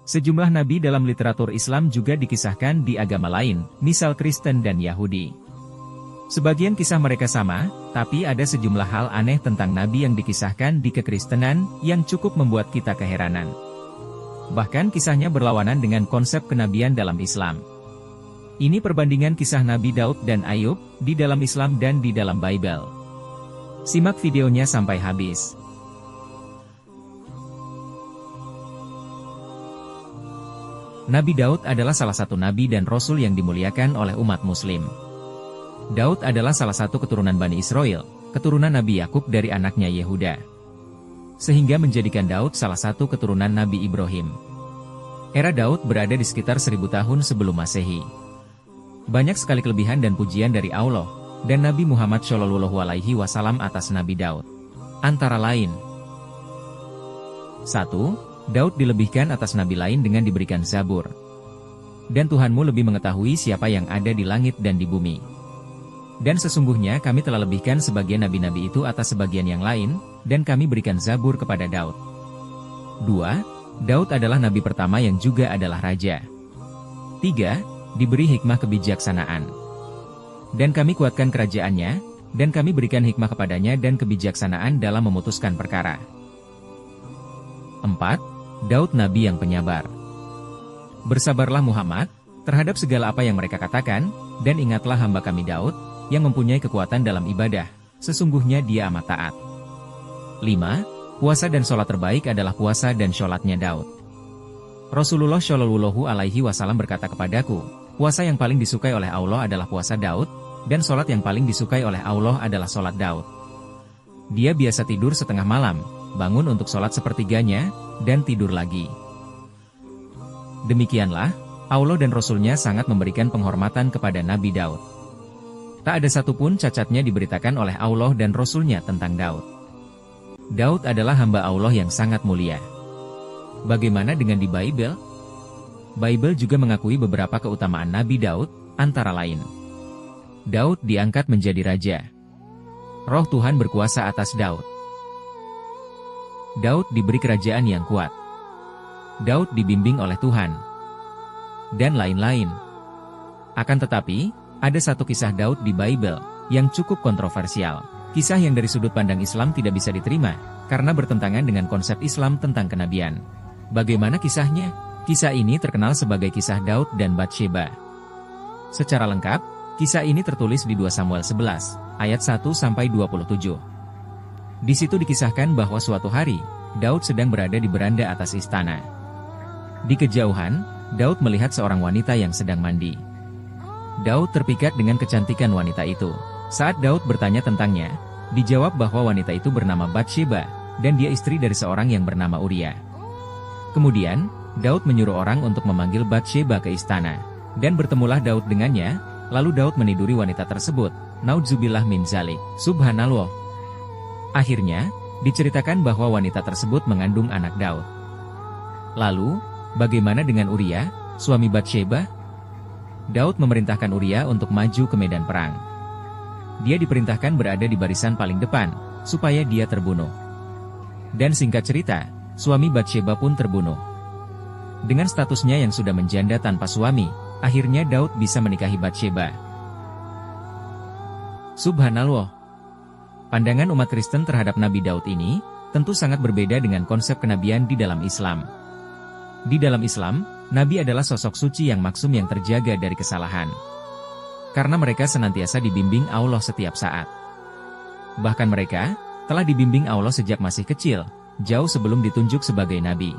Sejumlah nabi dalam literatur Islam juga dikisahkan di agama lain, misal Kristen dan Yahudi. Sebagian kisah mereka sama, tapi ada sejumlah hal aneh tentang nabi yang dikisahkan di kekristenan, yang cukup membuat kita keheranan. Bahkan kisahnya berlawanan dengan konsep kenabian dalam Islam. Ini perbandingan kisah Nabi Daud dan Ayub, di dalam Islam dan di dalam Bible. Simak videonya sampai habis. Nabi Daud adalah salah satu nabi dan rasul yang dimuliakan oleh umat muslim. Daud adalah salah satu keturunan Bani Israel, keturunan Nabi Yakub dari anaknya Yehuda. Sehingga menjadikan Daud salah satu keturunan Nabi Ibrahim. Era Daud berada di sekitar 1000 tahun sebelum Masehi. Banyak sekali kelebihan dan pujian dari Allah dan Nabi Muhammad SAW atas Nabi Daud. Antara lain: 1. Daud dilebihkan atas nabi lain dengan diberikan Zabur. Dan Tuhanmu lebih mengetahui siapa yang ada di langit dan di bumi. Dan sesungguhnya kami telah lebihkan sebagian nabi-nabi itu atas sebagian yang lain, dan kami berikan Zabur kepada Daud. 2. Daud adalah nabi pertama yang juga adalah raja. 3. Diberi hikmah kebijaksanaan. Dan kami kuatkan kerajaannya, dan kami berikan hikmah kepadanya dan kebijaksanaan dalam memutuskan perkara. 4. Daud nabi yang penyabar. Bersabarlah Muhammad terhadap segala apa yang mereka katakan, dan ingatlah hamba kami Daud, yang mempunyai kekuatan dalam ibadah, sesungguhnya dia amat taat. 5. Puasa dan sholat terbaik adalah puasa dan sholatnya Daud. Rasulullah Shallallahu Alaihi Wasallam berkata kepadaku, puasa yang paling disukai oleh Allah adalah puasa Daud, dan sholat yang paling disukai oleh Allah adalah sholat Daud. Dia biasa tidur setengah malam, bangun untuk sholat sepertiganya, dan tidur lagi. Demikianlah, Allah dan Rasulnya sangat memberikan penghormatan kepada Nabi Daud. Tak ada satupun cacatnya diberitakan oleh Allah dan Rasulnya tentang Daud. Daud adalah hamba Allah yang sangat mulia. Bagaimana dengan di Bible? Bible juga mengakui beberapa keutamaan Nabi Daud, antara lain: Daud diangkat menjadi raja. Roh Tuhan berkuasa atas Daud. Daud diberi kerajaan yang kuat. Daud dibimbing oleh Tuhan. Dan lain-lain. Akan tetapi, ada satu kisah Daud di Bible, yang cukup kontroversial. Kisah yang dari sudut pandang Islam tidak bisa diterima, karena bertentangan dengan konsep Islam tentang kenabian. Bagaimana kisahnya? Kisah ini terkenal sebagai kisah Daud dan Batsheba. Secara lengkap, kisah ini tertulis di 2 Samuel 11, ayat 1-27. Di situ dikisahkan bahwa suatu hari, Daud sedang berada di beranda atas istana. Di kejauhan, Daud melihat seorang wanita yang sedang mandi. Daud terpikat dengan kecantikan wanita itu. Saat Daud bertanya tentangnya, dijawab bahwa wanita itu bernama Batsheba, dan dia istri dari seorang yang bernama Uria. Kemudian, Daud menyuruh orang untuk memanggil Batsheba ke istana, dan bertemulah Daud dengannya, lalu Daud meniduri wanita tersebut. Naudzubillah min zalik, subhanallah. Akhirnya, diceritakan bahwa wanita tersebut mengandung anak Daud. Lalu, bagaimana dengan Uria, suami Batsheba? Daud memerintahkan Uria untuk maju ke medan perang. Dia diperintahkan berada di barisan paling depan, supaya dia terbunuh. Dan singkat cerita, suami Batsheba pun terbunuh. Dengan statusnya yang sudah menjanda tanpa suami, akhirnya Daud bisa menikahi Batsheba. Subhanallah. Pandangan umat Kristen terhadap Nabi Daud ini, tentu sangat berbeda dengan konsep kenabian di dalam Islam. Di dalam Islam, Nabi adalah sosok suci yang maksum yang terjaga dari kesalahan. Karena mereka senantiasa dibimbing Allah setiap saat. Bahkan mereka, telah dibimbing Allah sejak masih kecil, jauh sebelum ditunjuk sebagai Nabi.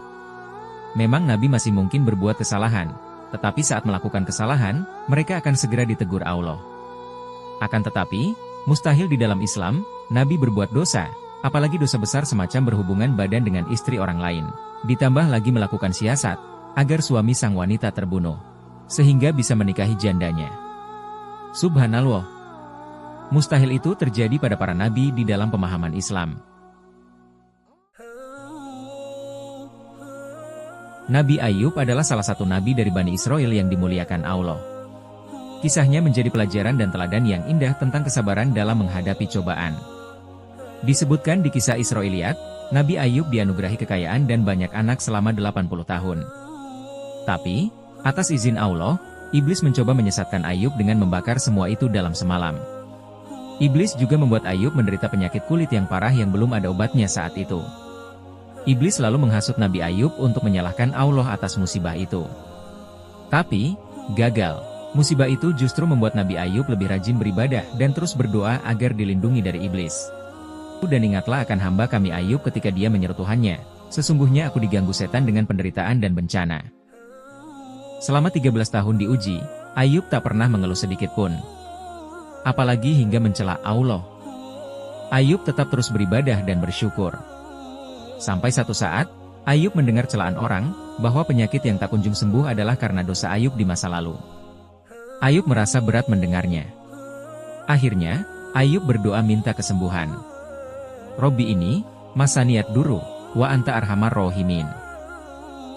Memang Nabi masih mungkin berbuat kesalahan, tetapi saat melakukan kesalahan, mereka akan segera ditegur Allah. Akan tetapi, mustahil di dalam Islam, Nabi berbuat dosa, apalagi dosa besar semacam berhubungan badan dengan istri orang lain. Ditambah lagi melakukan siasat, agar suami sang wanita terbunuh, sehingga bisa menikahi jandanya. Subhanallah. Mustahil itu terjadi pada para nabi di dalam pemahaman Islam. Nabi Ayub adalah salah satu nabi dari Bani Israel yang dimuliakan Allah. Kisahnya menjadi pelajaran dan teladan yang indah tentang kesabaran dalam menghadapi cobaan. Disebutkan di kisah Israiliyat, Nabi Ayub dianugerahi kekayaan dan banyak anak selama 80 tahun. Tapi, atas izin Allah, iblis mencoba menyesatkan Ayub dengan membakar semua itu dalam semalam. Iblis juga membuat Ayub menderita penyakit kulit yang parah yang belum ada obatnya saat itu. Iblis lalu menghasut Nabi Ayub untuk menyalahkan Allah atas musibah itu. Tapi, gagal. Musibah itu justru membuat Nabi Ayub lebih rajin beribadah dan terus berdoa agar dilindungi dari iblis. Dan ingatlah akan hamba kami Ayub ketika dia menyeru Tuhannya, sesungguhnya aku diganggu setan dengan penderitaan dan bencana. Selama 13 tahun diuji, Ayub tak pernah mengeluh sedikit pun. Apalagi hingga mencela Allah. Ayub tetap terus beribadah dan bersyukur. Sampai satu saat, Ayub mendengar celaan orang, bahwa penyakit yang tak kunjung sembuh adalah karena dosa Ayub di masa lalu. Ayub merasa berat mendengarnya. Akhirnya, Ayub berdoa minta kesembuhan. Robbi ini, masaniat duru, wa anta arhamar rohimin.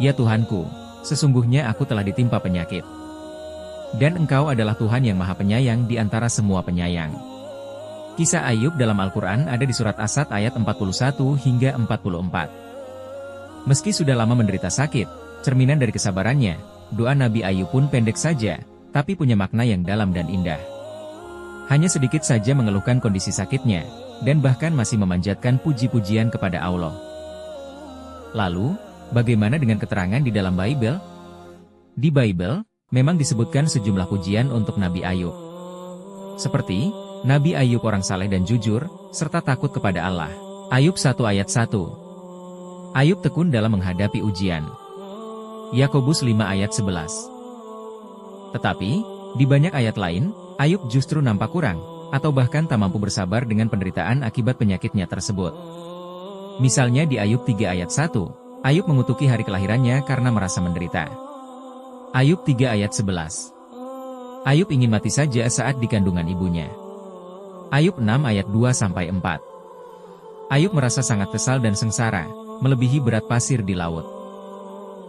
Ya Tuhanku, sesungguhnya aku telah ditimpa penyakit. Dan Engkau adalah Tuhan yang Maha Penyayang di antara semua penyayang. Kisah Ayub dalam Al-Quran ada di surat As-Sadd ayat 41 hingga 44. Meski sudah lama menderita sakit, cerminan dari kesabarannya, doa Nabi Ayub pun pendek saja, tapi punya makna yang dalam dan indah. Hanya sedikit saja mengeluhkan kondisi sakitnya, dan bahkan masih memanjatkan puji-pujian kepada Allah. Lalu, bagaimana dengan keterangan di dalam Bible? Di Bible, memang disebutkan sejumlah pujian untuk Nabi Ayub. Seperti, Nabi Ayub orang saleh dan jujur, serta takut kepada Allah. Ayub 1 ayat 1. Ayub tekun dalam menghadapi ujian. Yakobus 5 ayat 11. Tetapi, di banyak ayat lain, Ayub justru nampak kurang, atau bahkan tak mampu bersabar dengan penderitaan akibat penyakitnya tersebut. Misalnya di Ayub 3 ayat 1, Ayub mengutuki hari kelahirannya karena merasa menderita. Ayub 3 ayat 11. Ayub ingin mati saja saat di kandungan ibunya. Ayub 6 ayat 2-4. Ayub merasa sangat kesal dan sengsara, melebihi berat pasir di laut.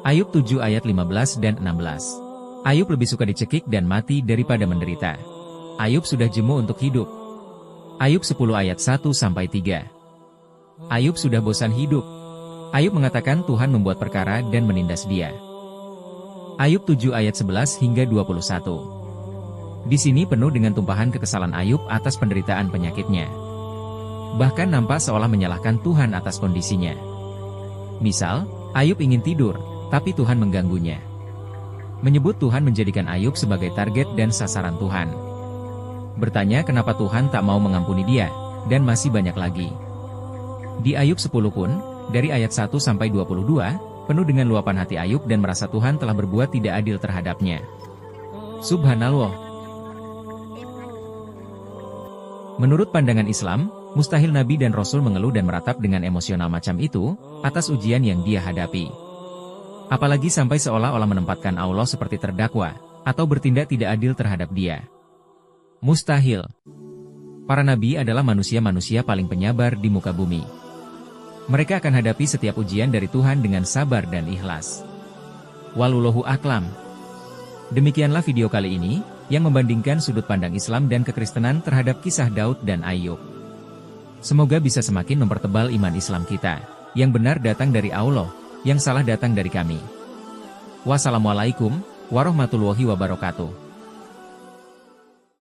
Ayub 7 ayat 15 dan 16. Ayub lebih suka dicekik dan mati daripada menderita. Ayub sudah jemu untuk hidup. Ayub 10 ayat 1-3. Ayub sudah bosan hidup. Ayub mengatakan Tuhan membuat perkara dan menindas dia. Ayub 7 ayat 11 hingga 21. Di sini penuh dengan tumpahan kekesalan Ayub atas penderitaan penyakitnya. Bahkan nampak seolah menyalahkan Tuhan atas kondisinya. Misal, Ayub ingin tidur, tapi Tuhan mengganggunya. Menyebut Tuhan menjadikan Ayub sebagai target dan sasaran Tuhan. Bertanya kenapa Tuhan tak mau mengampuni dia, dan masih banyak lagi. Di Ayub 10 pun, dari ayat 1-22, penuh dengan luapan hati Ayub dan merasa Tuhan telah berbuat tidak adil terhadapnya. Subhanallah. Menurut pandangan Islam, mustahil Nabi dan Rasul mengeluh dan meratap dengan emosional macam itu, atas ujian yang dia hadapi. Apalagi sampai seolah-olah menempatkan Allah seperti terdakwa, atau bertindak tidak adil terhadap dia. Mustahil. Para nabi adalah manusia-manusia paling penyabar di muka bumi. Mereka akan hadapi setiap ujian dari Tuhan dengan sabar dan ikhlas. Walullahu a'lam. Demikianlah video kali ini, yang membandingkan sudut pandang Islam dan kekristenan terhadap kisah Daud dan Ayub. Semoga bisa semakin mempertebal iman Islam kita, yang benar datang dari Allah, yang salah datang dari kami. Wassalamualaikum warahmatullahi wabarakatuh.